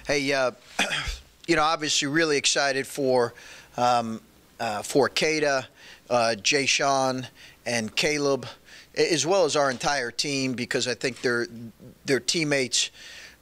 Hey, obviously really excited for Kata, Jay Sean, and Caleb, as well as our entire team, because I think they're teammates.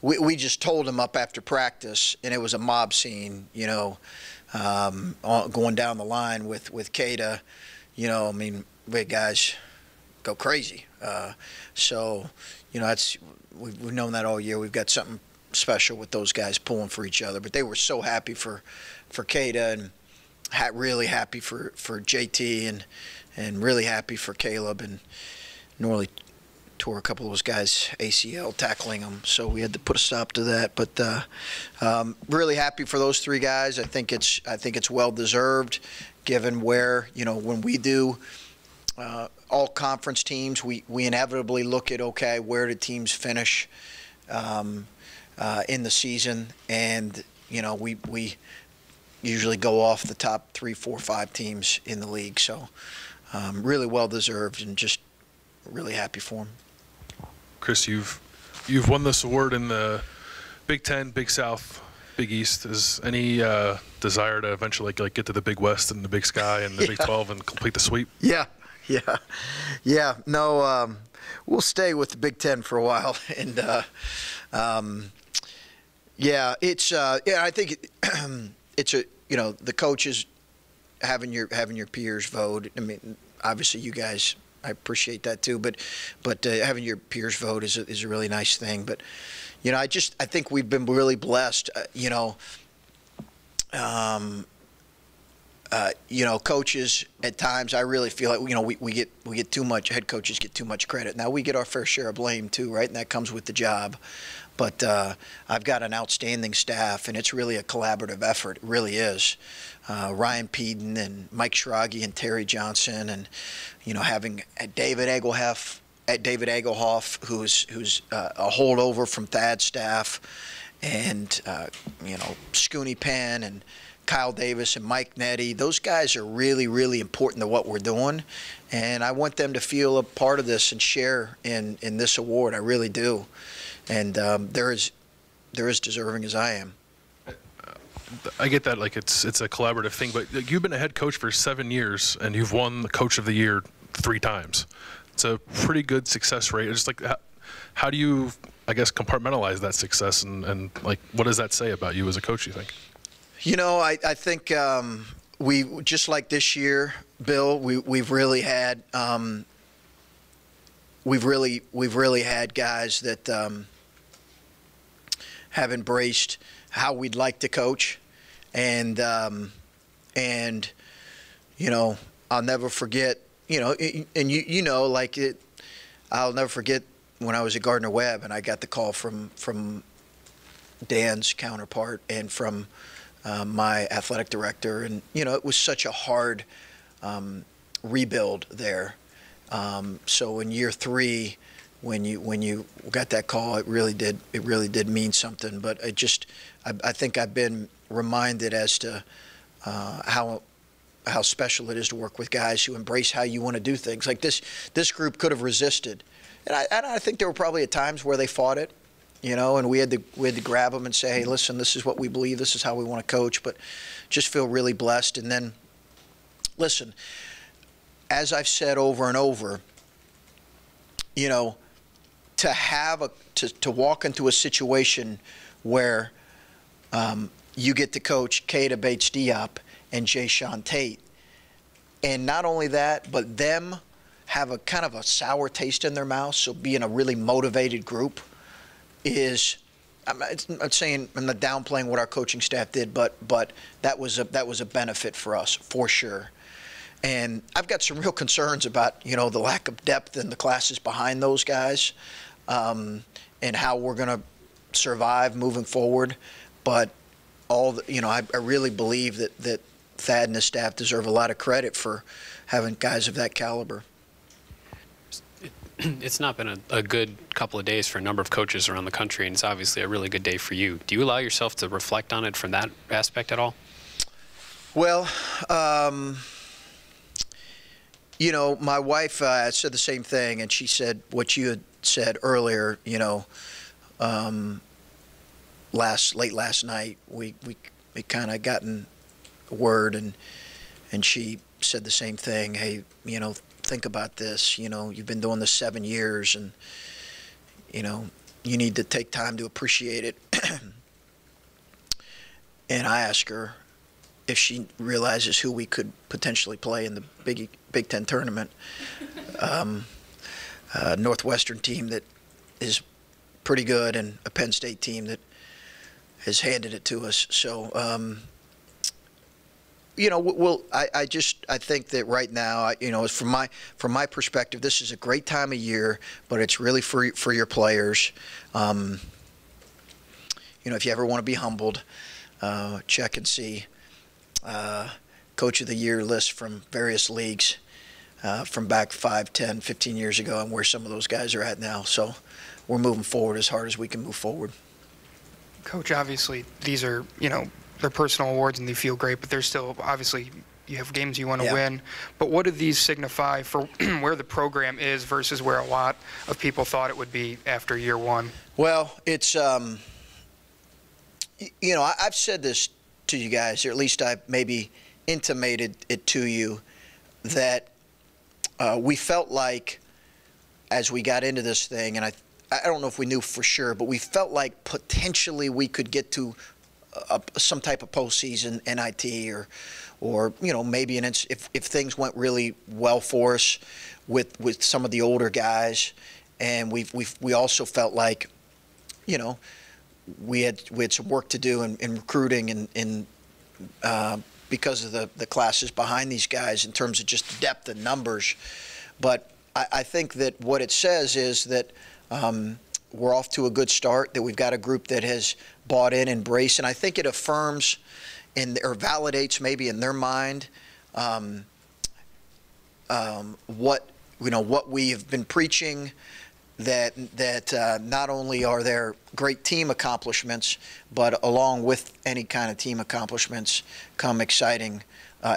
We just told them up after practice, and it was a mob scene, going down the line with Kata. Big guys go crazy. We've known that all year. We've got something special with those guys pulling for each other. But they were so happy for Kata, and really happy for JT, and really happy for Caleb, and Norley tore a couple of those guys ACL tackling them, so we had to put a stop to that. But really happy for those three guys. I think it's well deserved, given where when we do all conference teams, we inevitably look at where do teams finish in the season, and we usually go off the top 3, 4, 5 teams in the league. So really well deserved, and just really happy for them. Chris, you've won this award in the Big Ten, Big South, Big East. Is any desire to eventually get to the Big West and the Big Sky and the Big 12 and complete the sweep? Yeah. No, we'll stay with the Big Ten for a while, and I think it's the coaches having your peers vote. I mean, obviously you guys, I appreciate that too, but having your peers vote is a really nice thing. But I think we've been really blessed. Coaches at times, I really feel like we get too much. Head coaches get too much credit. Now we get our fair share of blame too, right? And that comes with the job. But I've got an outstanding staff, and it's really a collaborative effort. It really is. Ryan Peden and Mike Schrage and Terry Johnson, and having David Egelhoff, who's a holdover from Thad's staff, and Scooney Penn and Kyle Davis and Mike Nettie. Those guys are really, really important to what we're doing, and I want them to feel a part of this and share in this award. I really do. And they're as deserving as I am. I get that, it's a collaborative thing, but you've been a head coach for 7 years, and you've won the Coach of the Year 3 times. It's a pretty good success rate. It's just how do you, compartmentalize that success, and what does that say about you as a coach, you think? I think we, just like this year, Bill, we've really had we've really had guys that have embraced how we'd like to coach, and I'll never forget, I'll never forget when I was at Gardner Webb and I got the call from Dan's counterpart and from my athletic director, and it was such a hard rebuild there. So in year 3, when you got that call, it really did mean something. But I think I've been reminded as to how special it is to work with guys who embrace how you want to do things. Like this group could have resisted, and I think there were probably at times where they fought it, and we had to grab them and say, hey, listen, this is what we believe, this is how we want to coach. But just feel really blessed. And then, listen, as I've said over and over, to walk into a situation where you get to coach Kata Bates-Diop and Jay Sean Tate, and not only that, but them have a kind of a sour taste in their mouth. So being a really motivated group is, I'm not saying, I'm not downplaying what our coaching staff did, but that was a benefit for us for sure. And I've got some real concerns about, the lack of depth in the classes behind those guys, and how we're going to survive moving forward. But I really believe that Thad and his staff deserve a lot of credit for having guys of that caliber. It's not been a good couple of days for a number of coaches around the country, and it's obviously a really good day for you. Do you allow yourself to reflect on it from that aspect at all? Well, my wife said the same thing, and she said what you had said earlier, late last night, we kind of gotten word, and she said the same thing. Hey, think about this. You've been doing this 7 years, and you need to take time to appreciate it. And I asked her if she realizes who we could potentially play in the Big Ten tournament. Northwestern team that is pretty good, and a Penn State team that has handed it to us. So, I think that right now, from my perspective, this is a great time of year, but it's really for your players. If you ever want to be humbled, check and see Coach of the Year list from various leagues from back 5, 10, 15 years ago, and where some of those guys are at now. So we're moving forward as hard as we can move forward. Coach, obviously, these are, they're personal awards and they feel great, but there's still, obviously, you have games you want to win. But what do these signify for where the program is versus where a lot of people thought it would be after year one? Well, it's, I've said this to you guys, or at least I maybe intimated it to you, that we felt like as we got into this thing, and I don't know if we knew for sure, but we felt like potentially we could get to some type of postseason NIT or maybe if things went really well for us with some of the older guys, and we also felt like we had some work to do in recruiting and because of the classes behind these guys in terms of just depth and numbers. But I think that what it says is that we're off to a good start, that we've got a group that has bought in, embraced, and I think it affirms or validates maybe in their mind what we have been preaching, that not only are there great team accomplishments, but along with any kind of team accomplishments come exciting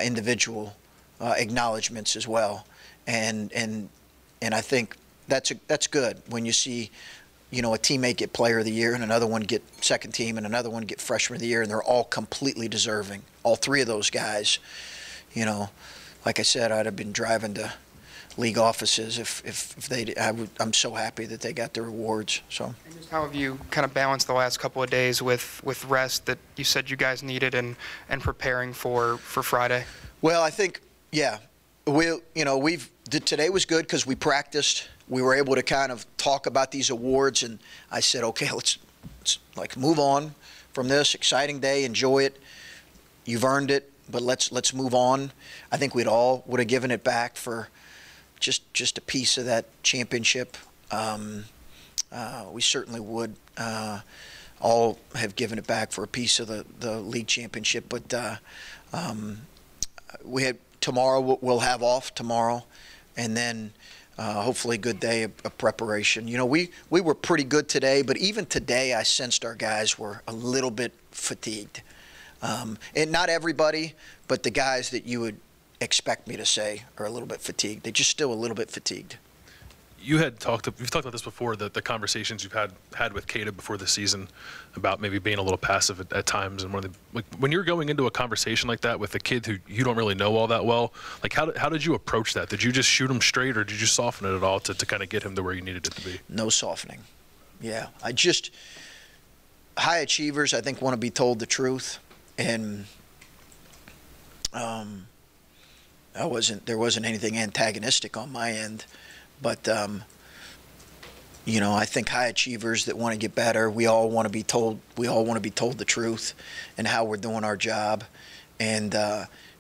individual acknowledgments as well. And I think that's good when you see a teammate get Player of the Year and another one get Second Team and another one get Freshman of the Year, and they're all completely deserving. All three of those guys, like I said, I'd have been driving to league offices if they. I'm so happy that they got their awards. So. And just how have you kind of balanced the last couple of days with rest that you said you guys needed and preparing for Friday? Well, I think today was good because we practiced. We were able to kind of talk about these awards, and I said, okay, let's move on from this exciting day. Enjoy it. You've earned it, but let's move on. I think would have given it back for just a piece of that championship. We certainly would all have given it back for a piece of the league championship. But we had tomorrow. We'll have off tomorrow, and then hopefully a good day of preparation. We were pretty good today, but even today I sensed our guys were a little bit fatigued. And not everybody, but the guys that you would expect me to say are a little bit fatigued. They're just still a little bit fatigued. You've talked about this before, the conversations you've had with Caleb before the season about maybe being a little passive at times, and when you're going into a conversation like that with a kid who you don't really know all that well, how did you approach that? Did you just shoot him straight, or did you soften it at all to kind of get him to where you needed it to be? No softening. Yeah, high achievers I think want to be told the truth, and there wasn't anything antagonistic on my end, but I think high achievers that want to get better, we all want to be told the truth and how we're doing our job. And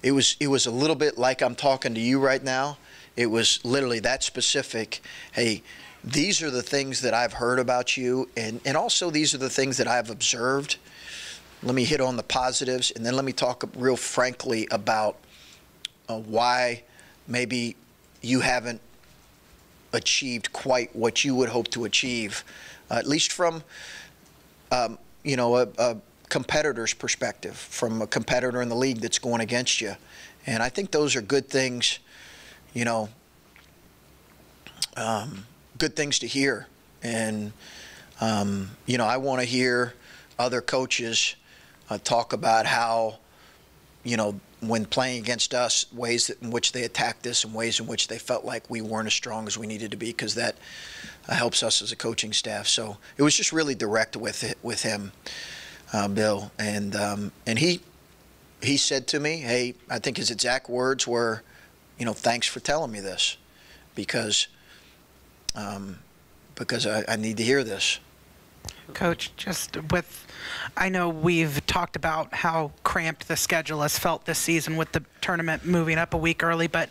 it was a little bit like I'm talking to you right now. It was literally that specific. Hey, these are the things that I've heard about you, and also these are the things that I've observed. Let me hit on the positives, and then let me talk real frankly about why maybe you haven't achieved quite what you would hope to achieve, at least from a competitor's perspective, from a competitor in the league that's going against you. And I think those are good things, good things to hear. And I want to hear other coaches talk about how, you know, when playing against us, ways in which they attacked us and ways in which they felt like we weren't as strong as we needed to be, because that helps us as a coaching staff. So it was just really direct with him, Bill, and he said to me, hey, I think his exact words were, you know, thanks for telling me this, because I need to hear this. Coach, just with, I know we've talked about how cramped the schedule has felt this season with the tournament moving up a week early, but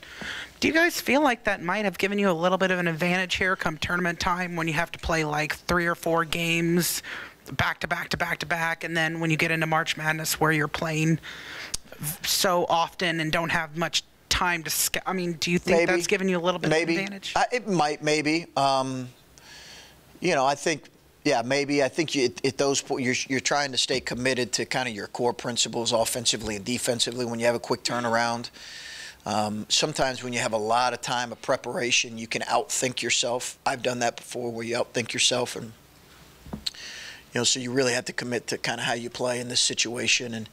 do you guys feel like that might have given you a little bit of an advantage here come tournament time, when you have to play like 3 or 4 games back to back to back to back, and then when you get into March Madness where you're playing so often and don't have much time to I mean, do you think that's given you a little bit of an advantage? It might, maybe. You know, I think, yeah, maybe. I think at those you're trying to stay committed to kind of your core principles offensively and defensively when you have a quick turnaround. Sometimes when you have a lot of time of preparation, you can outthink yourself. I've done that before, where you outthink yourself, and you know, so you really have to commit to kind of how you play in this situation and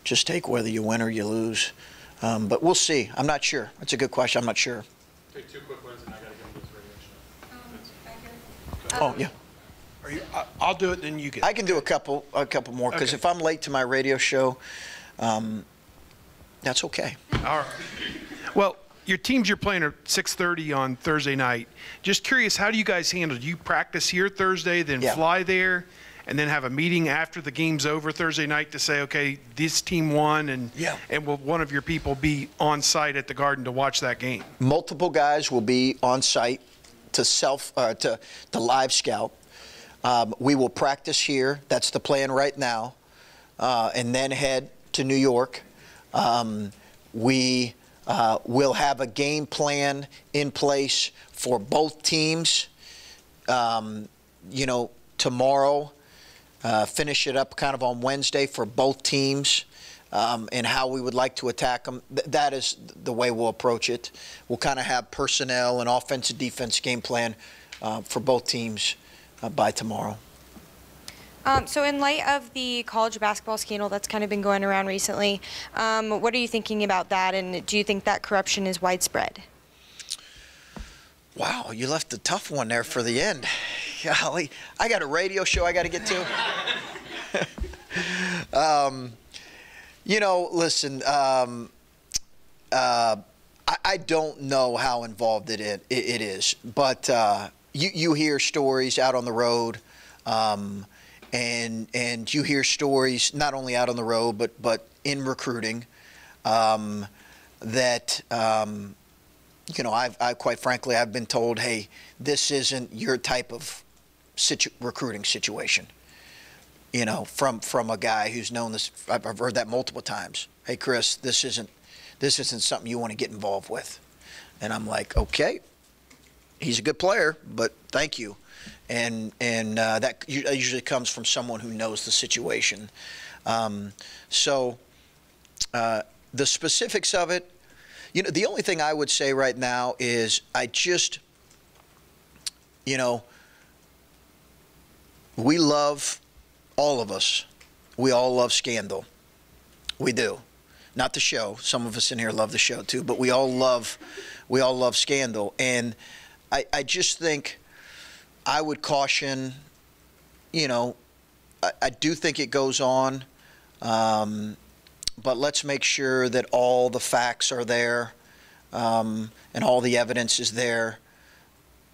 just take whether you win or you lose. But we'll see. I'm not sure. That's a good question. I'm not sure. Take 2 quick ones, and I got to get into this radio show. Oh, yeah. I'll do it, then you can. I can do a couple more, because if I'm late to my radio show, that's okay. All right. Well, your teams you're playing are 6:30 on Thursday night. Just curious, how do you guys handle? Do you practice here Thursday, then fly there, and then have a meeting after the game's over Thursday night to say, okay, this team won, and will one of your people be on site at the Garden to watch that game? Multiple guys will be on site to live scout. We will practice here. That's the plan right now, and then head to New York. We will have a game plan in place for both teams. You know, tomorrow, finish it up kind of on Wednesday for both teams, and how we would like to attack them. That is the way we'll approach it. We'll kind of have personnel and offense and defense game plan for both teams by tomorrow. So in light of the college basketball scandal that's kind of been going around recently, what are you thinking about that, and do you think that corruption is widespread? Wow, you left a tough one there for the end. Golly, I got a radio show I got to get to. You know, listen, I don't know how involved it is, but you hear stories out on the road, and you hear stories not only out on the road but in recruiting, that you know, I quite frankly, I've been told, hey, this isn't your type of recruiting situation. You know, from a guy who's known this. I've heard that multiple times. Hey, Chris, this isn't something you want to get involved with. And I'm like, okay, he's a good player, but thank you. And that usually comes from someone who knows the situation. So the specifics of it, you know, the only thing I would say right now is I just, you know, we love, all of us, we all love scandal. We do. Not the show. Some of us in here love the show too, but we all love scandal. And I just think I would caution, you know, I do think it goes on, but let's make sure that all the facts are there, and all the evidence is there,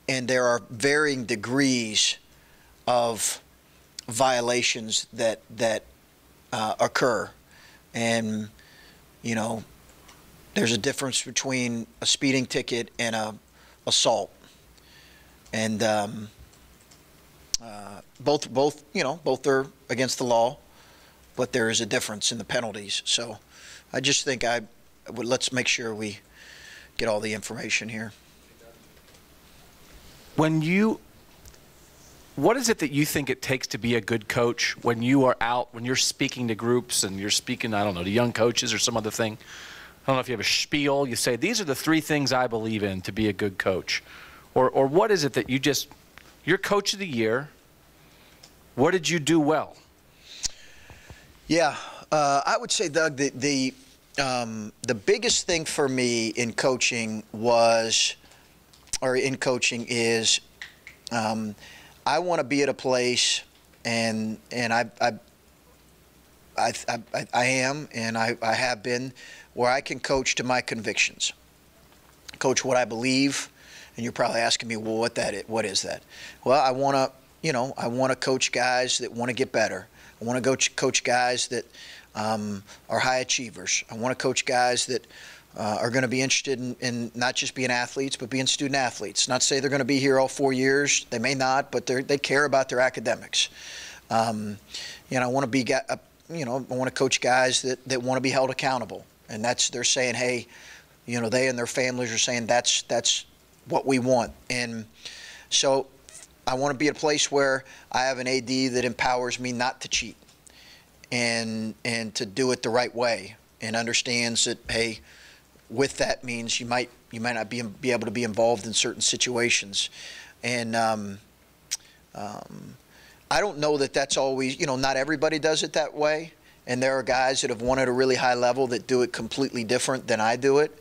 and there are varying degrees of violations that occur. And, you know, there's a difference between a speeding ticket and a assault. And both you know, both are against the law, but there is a difference in the penalties. So I just think let's make sure we get all the information here. What is it that you think it takes to be a good coach when you are out, when you're speaking to groups and you're speaking, I don't know, to young coaches or some other thing? I don't know if you have a spiel. You say, these are the 3 things I believe in to be a good coach. Or what is it that you're coach of the year, what did you do well? Yeah, I would say, Doug, the biggest thing for me in coaching is I want to be at a place, and I am, and I have been, where I can coach to my convictions, coach what I believe. And you're probably asking me, well, what is that? Well, I want to coach guys that want to get better. I want to coach guys that are high achievers. I want to coach guys that are going to be interested in not just being athletes, but being student athletes. Not to say they're going to be here all 4 years. They may not, but they care about their academics. I want to coach guys that want to be held accountable, and they're saying, hey, they and their families are saying that's what we want. And so I want to be at a place where I have an AD that empowers me not to cheat and to do it the right way, and understands that, hey, with that means you might not be able to be involved in certain situations. And I don't know that that's always, not everybody does it that way. And there are guys that have won at a really high level that do it completely different than I do it.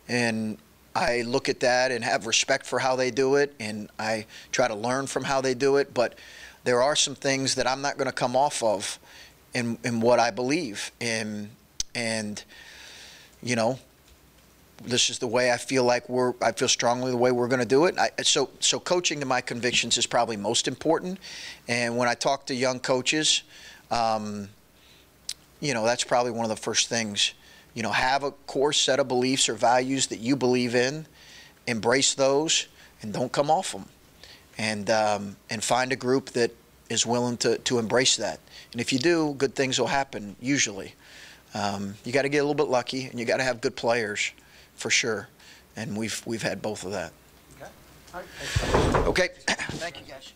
And I look at that and have respect for how they do it, and I try to learn from how they do it. But there are some things that I'm not going to come off of in what I believe. And this is the way I feel like I feel strongly the way we're going to do it. So coaching to my convictions is probably most important. And when I talk to young coaches, that's probably one of the first things. Have a core set of beliefs or values that you believe in, embrace those, and don't come off them. And find a group that is willing to embrace that. And if you do, good things will happen, usually. You got to get a little bit lucky, and you got to have good players, for sure. And we've had both of that. Okay. All right. Okay. Thank you, guys.